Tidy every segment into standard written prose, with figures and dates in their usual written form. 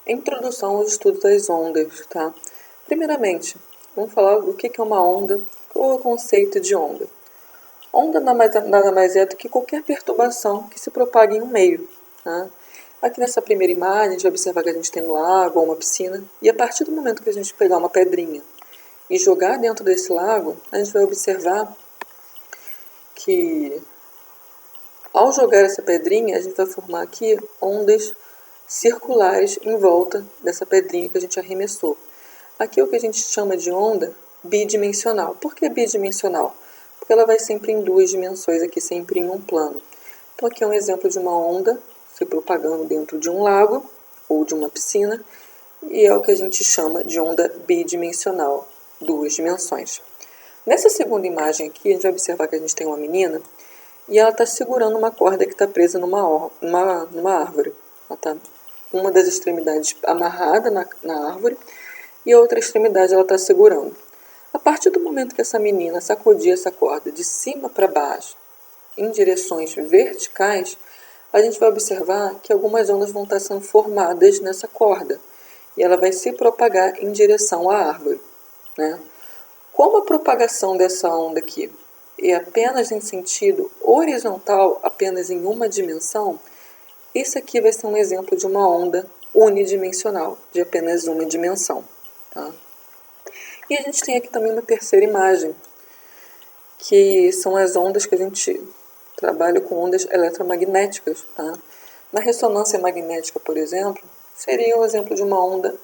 Introdução ao estudo das ondas, tá? Primeiramente, vamos falar do que é uma onda, qual é o conceito de onda. Onda nada mais é do que qualquer perturbação que se propaga em um meio, tá? Aqui nessa primeira imagem, a gente vai observar que a gente tem um lago ou uma piscina, e a partir do momento que a gente pegar uma pedrinha e jogar dentro desse lago, a gente vai observar que ao jogar essa pedrinha, a gente vai formar aqui ondas circulares em volta dessa pedrinha que a gente arremessou. Aqui é o que a gente chama de onda bidimensional. Por que bidimensional? Porque ela vai sempre em duas dimensões, aqui sempre em um plano. Então aqui é um exemplo de uma onda se propagando dentro de um lago ou de uma piscina, e é o que a gente chama de onda bidimensional, duas dimensões. Nessa segunda imagem aqui, a gente vai observar que a gente tem uma menina e ela está segurando uma corda que está presa numa árvore. Ela está com uma das extremidades amarrada na árvore e a outra extremidade ela está segurando. A partir do momento que essa menina sacudir essa corda de cima para baixo, em direções verticais, a gente vai observar que algumas ondas vão estar sendo formadas nessa corda e ela vai se propagar em direção à árvore, né? Como a propagação dessa onda aqui é apenas em sentido horizontal, apenas em uma dimensão, isso aqui vai ser um exemplo de uma onda unidimensional, de apenas uma dimensão. Tá? E a gente tem aqui também uma terceira imagem, que são as ondas que a gente trabalha com ondas eletromagnéticas. Tá? Na ressonância magnética, por exemplo, seria um exemplo de uma onda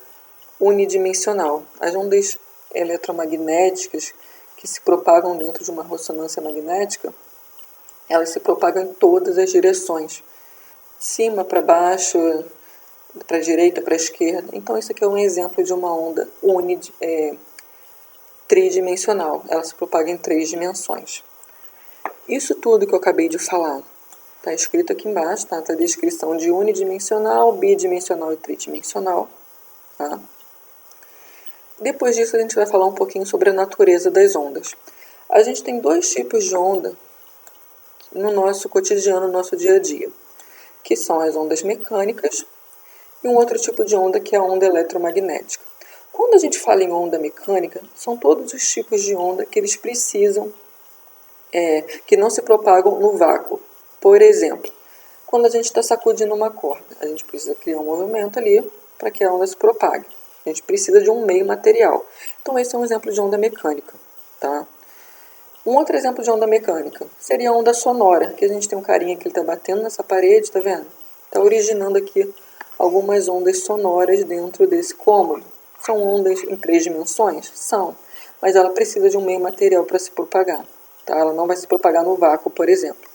unidimensional. As ondas eletromagnéticas que se propagam dentro de uma ressonância magnética, elas se propagam em todas as direções, de cima para baixo, para a direita, para a esquerda. Então isso aqui é um exemplo de uma onda tridimensional, ela se propaga em três dimensões. Isso tudo que eu acabei de falar está escrito aqui embaixo, tá? Tá a descrição de unidimensional, bidimensional e tridimensional. Tá? Depois disso, a gente vai falar um pouquinho sobre a natureza das ondas. A gente tem dois tipos de onda no nosso cotidiano, no nosso dia a dia, que são as ondas mecânicas e um outro tipo de onda que é a onda eletromagnética. Quando a gente fala em onda mecânica, são todos os tipos de onda que eles precisam, que não se propagam no vácuo. Por exemplo, quando a gente está sacudindo uma corda, a gente precisa criar um movimento ali para que a onda se propague. A gente precisa de um meio material. Então esse é um exemplo de onda mecânica. Tá? Um outro exemplo de onda mecânica seria a onda sonora, que a gente tem um carinha que ele está batendo nessa parede, tá vendo? Está originando aqui algumas ondas sonoras dentro desse cômodo. São ondas em três dimensões? São, mas ela precisa de um meio material para se propagar. Tá? Ela não vai se propagar no vácuo, por exemplo.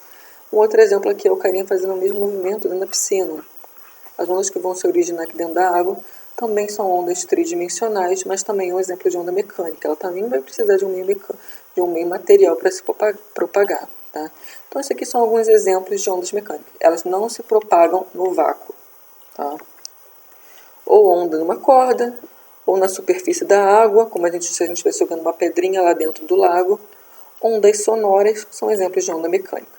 Um outro exemplo aqui é o carinha fazendo o mesmo movimento dentro da piscina. As ondas que vão se originar aqui dentro da água também são ondas tridimensionais, mas também é um exemplo de onda mecânica. Ela também vai precisar de um meio material para se propagar. Tá? Então, esses aqui são alguns exemplos de ondas mecânicas. Elas não se propagam no vácuo. Tá? Ou onda numa corda, ou na superfície da água, como se a gente estivesse jogando uma pedrinha lá dentro do lago. Ondas sonoras são exemplos de onda mecânica.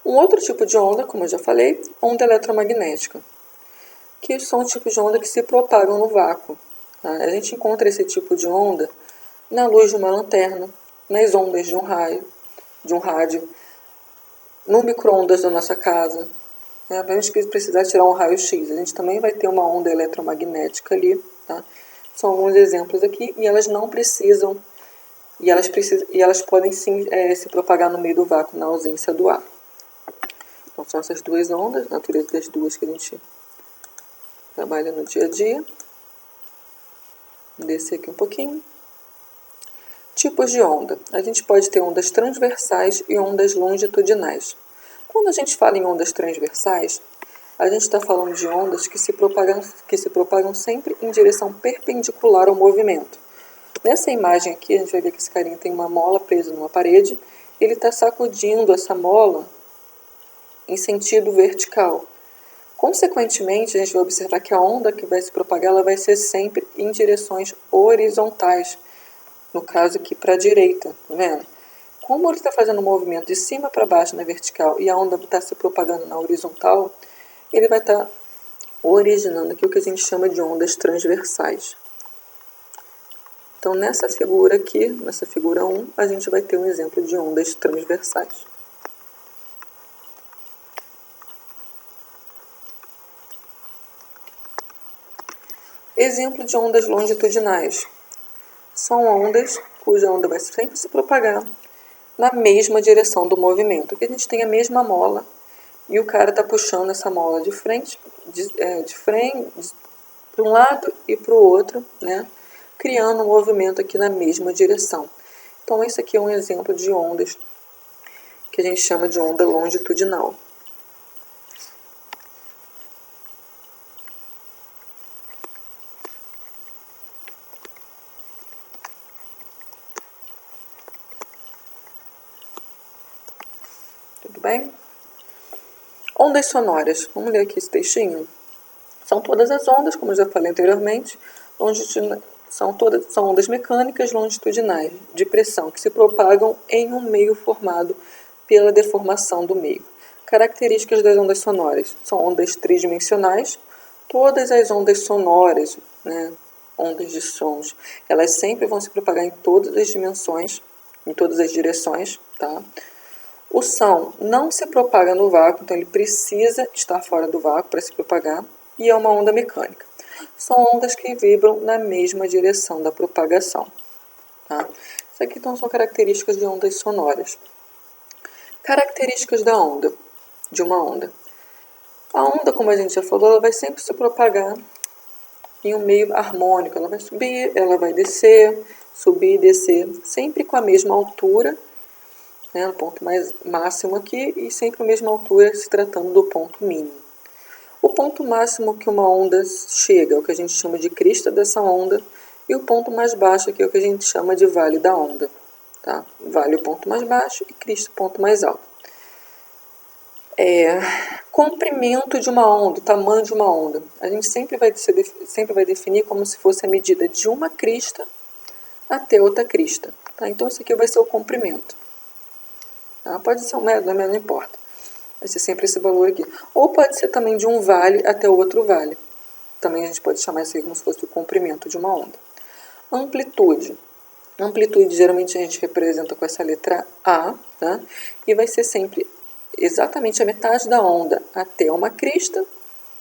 Um outro tipo de onda, como eu já falei, onda eletromagnética, que são tipos de onda que se propagam no vácuo. Tá? A gente encontra esse tipo de onda na luz de uma lanterna, nas ondas de um rádio, no micro-ondas da nossa casa. A gente precisar tirar um raio-x, a gente também vai ter uma onda eletromagnética ali. Tá? São alguns exemplos aqui, e elas não precisam, e elas podem sim se propagar no meio do vácuo, na ausência do ar. Então são essas duas ondas, a natureza das duas que a gente trabalha no dia a dia. Vou descer aqui um pouquinho. Tipos de onda. A gente pode ter ondas transversais e ondas longitudinais. Quando a gente fala em ondas transversais, a gente está falando de ondas que se propagam sempre em direção perpendicular ao movimento. Nessa imagem aqui, a gente vai ver que esse carinha tem uma mola presa numa parede. Ele está sacudindo essa mola em sentido vertical. Consequentemente, a gente vai observar que a onda que vai se propagar ela vai ser sempre em direções horizontais. No caso aqui para a direita, tá vendo? Como ele está fazendo um movimento de cima para baixo na vertical e a onda está se propagando na horizontal, ele vai estar originando aqui o que a gente chama de ondas transversais. Então, nessa figura aqui, nessa figura 1, a gente vai ter um exemplo de ondas transversais. Exemplo de ondas longitudinais. São ondas cuja onda vai sempre se propagar na mesma direção do movimento. Aqui a gente tem a mesma mola e o cara está puxando essa mola de frente, para um lado e para o outro, né? Criando um movimento aqui na mesma direção. Então, esse aqui é um exemplo de ondas que a gente chama de onda longitudinal. Tudo bem? Ondas sonoras. Vamos ler aqui esse textinho. São todas as ondas, como eu já falei anteriormente, são ondas mecânicas longitudinais de pressão que se propagam em um meio formado pela deformação do meio. Características das ondas sonoras. São ondas tridimensionais. Todas as ondas sonoras, né, ondas de sons, elas sempre vão se propagar em todas as dimensões, em todas as direções, tá? O som não se propaga no vácuo, então ele precisa estar fora do vácuo para se propagar, e é uma onda mecânica. São ondas que vibram na mesma direção da propagação. Tá? Isso aqui então são características de ondas sonoras. Características da onda, de uma onda. A onda, como a gente já falou, ela vai sempre se propagar em um meio harmônico. Ela vai subir, ela vai descer, subir e descer, sempre com a mesma altura, né, no ponto mais máximo aqui, e sempre a mesma altura se tratando do ponto mínimo. O ponto máximo que uma onda chega é o que a gente chama de crista dessa onda, e o ponto mais baixo aqui é o que a gente chama de vale da onda. Tá? Vale o ponto mais baixo e crista o ponto mais alto. Comprimento de uma onda, tamanho de uma onda. A gente sempre vai definir como se fosse a medida de uma crista até outra crista. Tá? Então, isso aqui vai ser o comprimento. Tá? Pode ser um metro, não importa. Vai ser sempre esse valor aqui. Ou pode ser também de um vale até o outro vale. Também a gente pode chamar isso aqui como se fosse o comprimento de uma onda. Amplitude. Amplitude geralmente a gente representa com essa letra A, tá? E vai ser sempre exatamente a metade da onda até uma crista,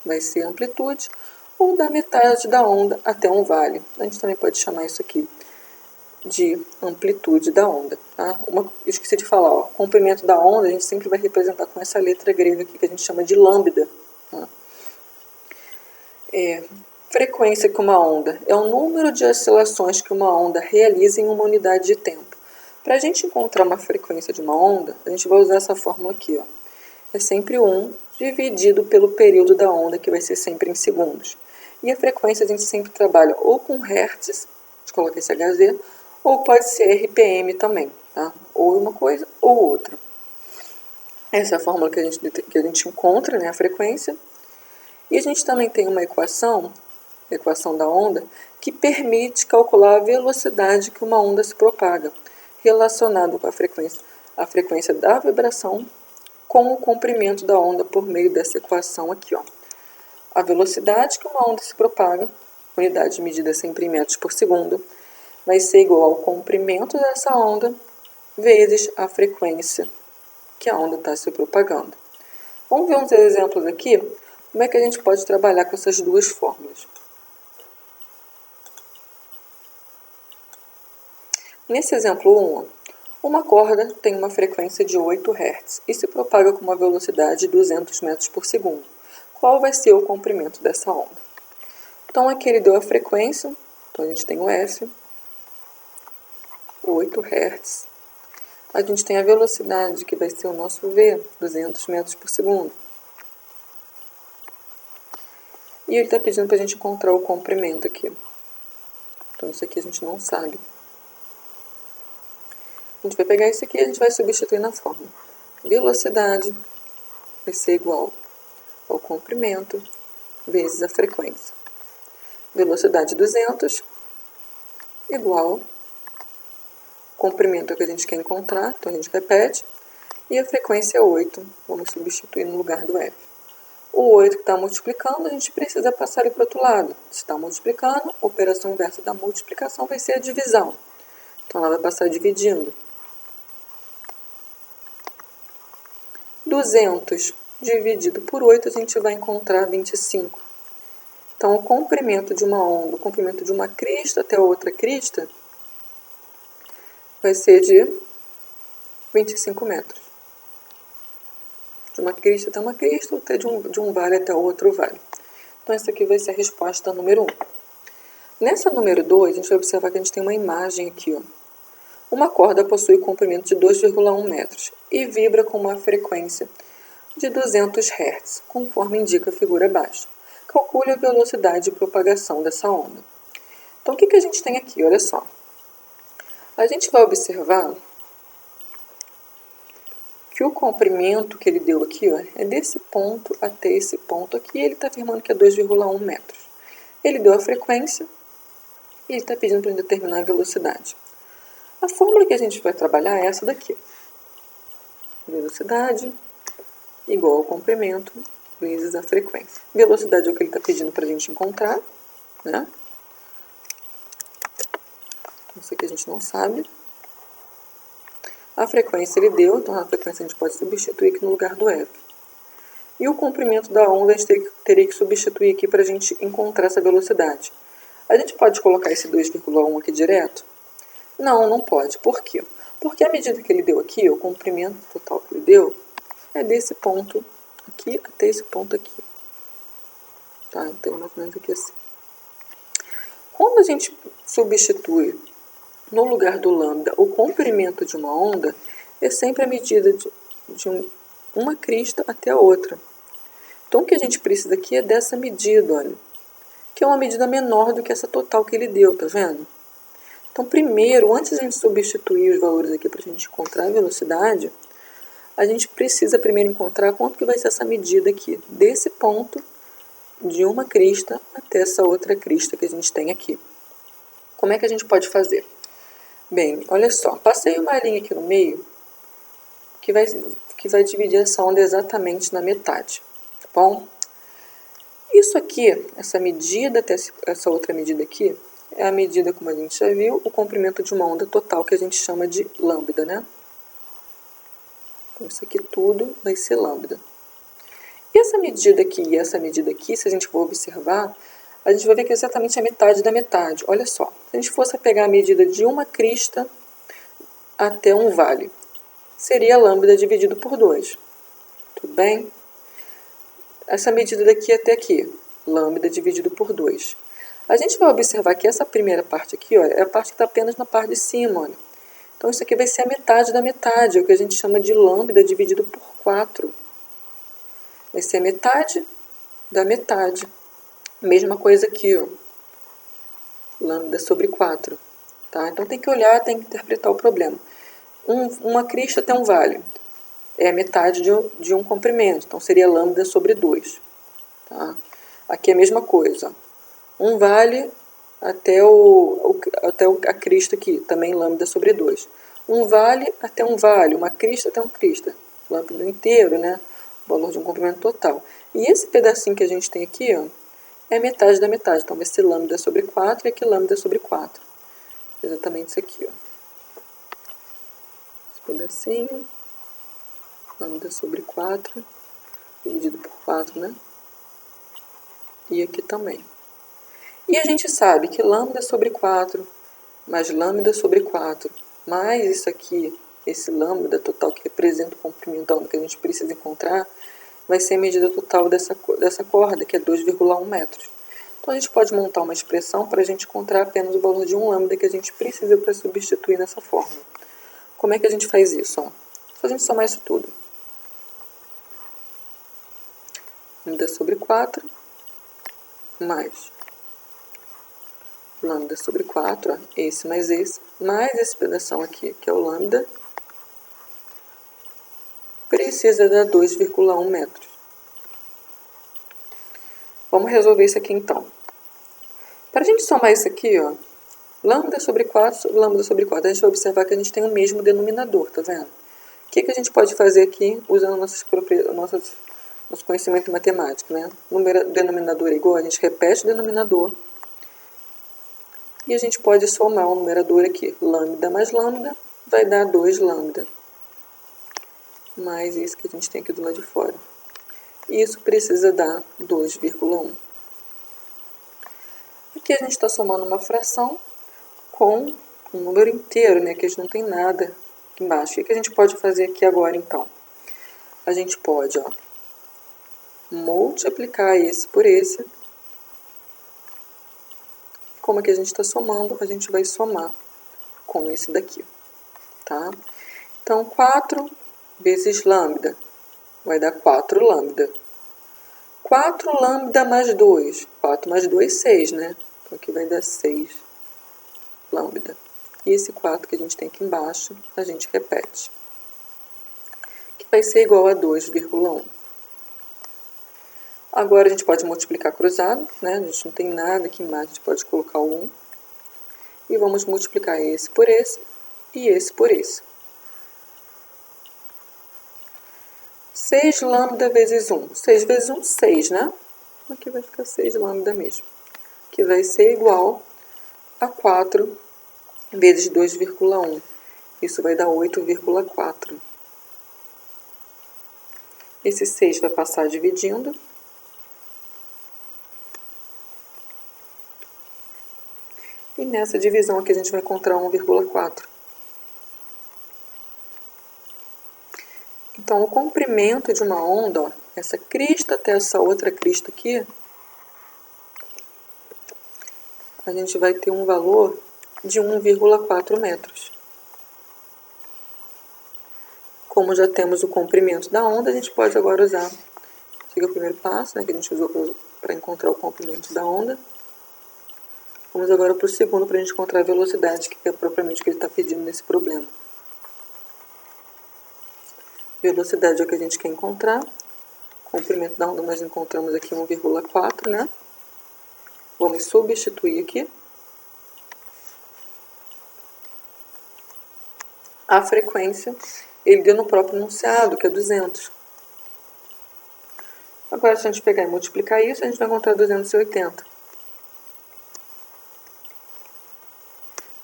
vai ser amplitude, ou da metade da onda até um vale. A gente também pode chamar isso aqui de amplitude da onda. Tá? Eu esqueci de falar, ó, comprimento da onda a gente sempre vai representar com essa letra grega aqui que a gente chama de lambda. Tá? Frequência que uma onda é o número de oscilações que uma onda realiza em uma unidade de tempo. Para a gente encontrar uma frequência de uma onda, a gente vai usar essa fórmula aqui. Ó. É sempre 1 dividido pelo período da onda, que vai ser sempre em segundos. E a frequência a gente sempre trabalha ou com hertz, a gente coloca esse Hz, ou pode ser RPM também, tá? Ou uma coisa ou outra. Essa é a fórmula que a gente encontra, né, a frequência. E a gente também tem uma equação, a equação da onda, que permite calcular a velocidade que uma onda se propaga, relacionado com a frequência da vibração com o comprimento da onda por meio dessa equação aqui. Ó. A velocidade que uma onda se propaga, unidade medida sempre em metros por segundo, vai ser igual ao comprimento dessa onda vezes a frequência que a onda está se propagando. Vamos ver uns exemplos aqui, como é que a gente pode trabalhar com essas duas fórmulas. Nesse exemplo 1, uma corda tem uma frequência de 8 Hz e se propaga com uma velocidade de 200 metros por segundo. Qual vai ser o comprimento dessa onda? Então, aqui ele deu a frequência, então a gente tem o F, 8 Hz. A gente tem a velocidade, que vai ser o nosso V, 200 metros por segundo. E ele está pedindo para a gente encontrar o comprimento aqui. Então, isso aqui a gente não sabe. A gente vai pegar isso aqui e a gente vai substituir na fórmula. Velocidade vai ser igual ao comprimento vezes a frequência. Velocidade 200 igual comprimento que a gente quer encontrar, então a gente repete, e a frequência é 8, vamos substituir no lugar do F. O 8 que está multiplicando, a gente precisa passar ele para o outro lado. Se está multiplicando, a operação inversa da multiplicação vai ser a divisão. Então, ela vai passar dividindo. 200 dividido por 8, a gente vai encontrar 25. Então, o comprimento de uma onda, o comprimento de uma crista até outra crista, vai ser de 25 metros. De uma crista até uma crista, ou até de um vale até outro vale. Então, essa aqui vai ser a resposta número 1. Nessa número 2, a gente vai observar que a gente tem uma imagem aqui, ó. Uma corda possui comprimento de 2,1 metros e vibra com uma frequência de 200 Hz, conforme indica a figura abaixo. Calcule a velocidade de propagação dessa onda. Então, o que a gente tem aqui? Olha só. A gente vai observar que o comprimento que ele deu aqui, ó, é desse ponto até esse ponto aqui, e ele está afirmando que é 2,1 metros. Ele deu a frequência e ele está pedindo para determinar a velocidade. A fórmula que a gente vai trabalhar é essa daqui. Velocidade igual ao comprimento vezes a frequência. Velocidade é o que ele está pedindo para a gente encontrar, né? Isso aqui a gente não sabe. A frequência ele deu, então a frequência a gente pode substituir aqui no lugar do F. E o comprimento da onda a gente teria que substituir aqui para a gente encontrar essa velocidade. A gente pode colocar esse 2,1 aqui direto? Não, não pode. Por quê? Porque a medida que ele deu aqui, o comprimento total que ele deu, é desse ponto aqui até esse ponto aqui. Tá? Então, mais ou menos aqui assim. Quando a gente substitui no lugar do lambda o comprimento de uma onda, é sempre a medida de uma crista até a outra. Então, o que a gente precisa aqui é dessa medida, olha, que é uma medida menor do que essa total que ele deu, tá vendo? Então, primeiro, antes de a gente substituir os valores aqui para a gente encontrar a velocidade, a gente precisa primeiro encontrar quanto que vai ser essa medida aqui, desse ponto de uma crista até essa outra crista que a gente tem aqui. Como é que a gente pode fazer? Bem, olha só, passei uma linha aqui no meio que vai dividir essa onda exatamente na metade, tá bom? Isso aqui, essa medida até essa outra medida aqui, é a medida, como a gente já viu, o comprimento de uma onda total, que a gente chama de lambda, né? Então, isso aqui tudo vai ser lambda. E essa medida aqui e essa medida aqui, se a gente for observar, a gente vai ver que é exatamente a metade da metade. Olha só, se a gente fosse pegar a medida de uma crista até um vale, seria lambda dividido por 2. Tudo bem? Essa medida daqui até aqui, lambda dividido por 2. A gente vai observar que essa primeira parte aqui, ó, é a parte que está apenas na parte de cima, olha. Então, isso aqui vai ser a metade da metade, é o que a gente chama de lambda dividido por 4. Vai ser a metade da metade. Mesma coisa aqui, ó. Lambda sobre 4. Tá? Então, tem que olhar, tem que interpretar o problema. Uma crista até um vale. É a metade de um comprimento. Então, seria lambda sobre 2. Tá? Aqui é a mesma coisa. Um vale até a crista aqui, também lambda sobre 2. Um vale até um vale, uma crista até uma crista. Lambda inteiro, né? O valor de um comprimento total. E esse pedacinho que a gente tem aqui, ó, é metade da metade. Então, vai ser lambda sobre 4 e aqui lambda sobre 4. Exatamente isso aqui, ó. Esse pedacinho, lambda sobre 4, dividido por 4, né? E aqui também. E a gente sabe que lambda sobre 4 mais lambda sobre 4 mais isso aqui, esse lambda total que representa o comprimento da onda que a gente precisa encontrar, vai ser a medida total dessa corda, que é 2,1 metros. Então, a gente pode montar uma expressão para a gente encontrar apenas o valor de um lambda que a gente precisa para substituir nessa fórmula. Como é que a gente faz isso? Ó? Só a gente somar isso tudo. Lambda sobre 4 mais lambda sobre 4, ó, esse mais esse pedação aqui, que é o lambda, precisa dar 2,1 metros. Vamos resolver isso aqui então. Para a gente somar isso aqui, ó, lambda sobre 4, lambda sobre 4, a gente vai observar que a gente tem o mesmo denominador, tá vendo? O que a gente pode fazer aqui usando nosso conhecimento em matemática, né? Denominador é igual, a gente repete o denominador. E a gente pode somar o numerador aqui. Lambda mais lambda vai dar 2 lambda. Mais isso que a gente tem aqui do lado de fora. E isso precisa dar 2,1. Aqui a gente está somando uma fração com um número inteiro, né? Que a gente não tem nada aqui embaixo. O que a gente pode fazer aqui agora, então? A gente pode, ó, multiplicar esse por esse. Como é que a gente está somando? A gente vai somar com esse daqui, tá? Então, 4 vezes lambda vai dar 4 lambda. 4 lambda mais 2. 4 mais 2, 6, né? Então, aqui vai dar 6 lambda. E esse 4 que a gente tem aqui embaixo, a gente repete. Que vai ser igual a 2,1. Agora, a gente pode multiplicar cruzado, né? A gente não tem nada aqui embaixo, a gente pode colocar o 1. E vamos multiplicar esse por esse e esse por esse. 6 lambda vezes 1. 6 vezes 1, 6, né? Aqui vai ficar 6 lambda mesmo. Que vai ser igual a 4 vezes 2,1. Isso vai dar 8,4. Esse 6 vai passar dividindo. E nessa divisão aqui a gente vai encontrar 1,4. Então, o comprimento de uma onda, ó, essa crista até essa outra crista aqui, a gente vai ter um valor de 1,4 metros. Como já temos o comprimento da onda, a gente pode agora usar, esse aqui é o primeiro passo, né, que a gente usou para encontrar o comprimento da onda. Vamos agora para o segundo, para a gente encontrar a velocidade, que é propriamente o que ele está pedindo nesse problema. Velocidade é o que a gente quer encontrar. Comprimento da onda nós encontramos aqui 1,4, né? Vamos substituir aqui. A frequência, ele deu no próprio enunciado, que é 200. Agora, se a gente pegar e multiplicar isso, a gente vai encontrar 280.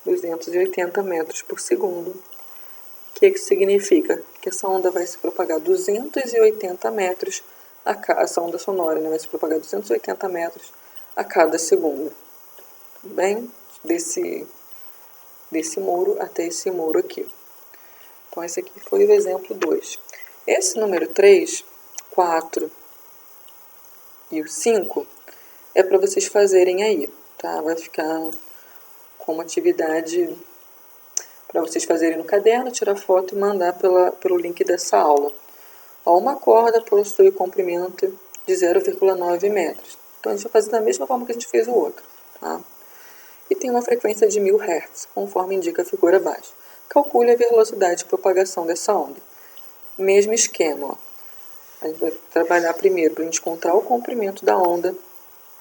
280 metros por segundo. O que isso significa? Que essa onda vai se propagar 280 metros, essa onda sonora, né, vai se propagar 280 metros a cada segundo. Tudo bem? Desse muro até esse muro aqui. Então, esse aqui foi o exemplo 2. Esse número 3, 4 e o 5 é para vocês fazerem aí, tá? Vai ficar como atividade para vocês fazerem no caderno, tirar foto e mandar pelo link dessa aula. Ó, uma corda possui comprimento de 0,9 metros. Então, a gente vai fazer da mesma forma que a gente fez o outro, tá? E tem uma frequência de 1000 Hz, conforme indica a figura abaixo. Calcule a velocidade de propagação dessa onda. Mesmo esquema, ó. A gente vai trabalhar primeiro para a gente encontrar o comprimento da onda,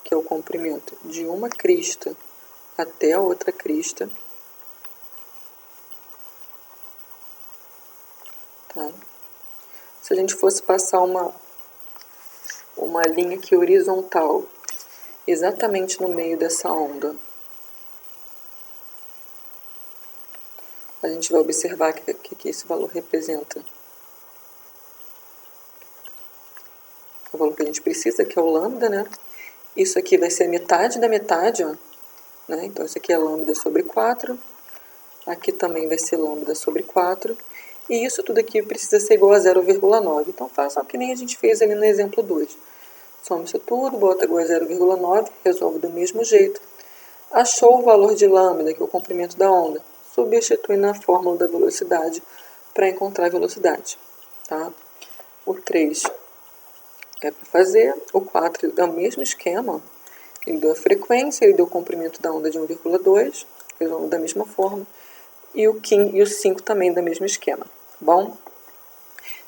que é o comprimento de uma crista até a outra crista. Tá? Se a gente fosse passar uma linha aqui horizontal, exatamente no meio dessa onda, a gente vai observar que esse valor representa o valor que a gente precisa, que é o lambda, né? Isso aqui vai ser a metade da metade, ó, né? Então, isso aqui é lambda sobre 4. Aqui também vai ser lambda sobre 4. E isso tudo aqui precisa ser igual a 0,9. Então, façam que nem a gente fez ali no exemplo 2. Soma isso tudo, bota igual a 0,9, resolve do mesmo jeito. Achou o valor de lambda, que é o comprimento da onda. Substitui na fórmula da velocidade para encontrar a velocidade. Tá? O 3 é para fazer. O 4 é o mesmo esquema. Ele deu a frequência, ele deu o comprimento da onda de 1,2. Resolve da mesma forma. E o 5 também do mesmo esquema. Tá bom?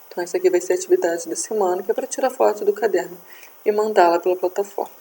Então, essa aqui vai ser a atividade da semana, que é para tirar foto do caderno e mandá-la pela plataforma.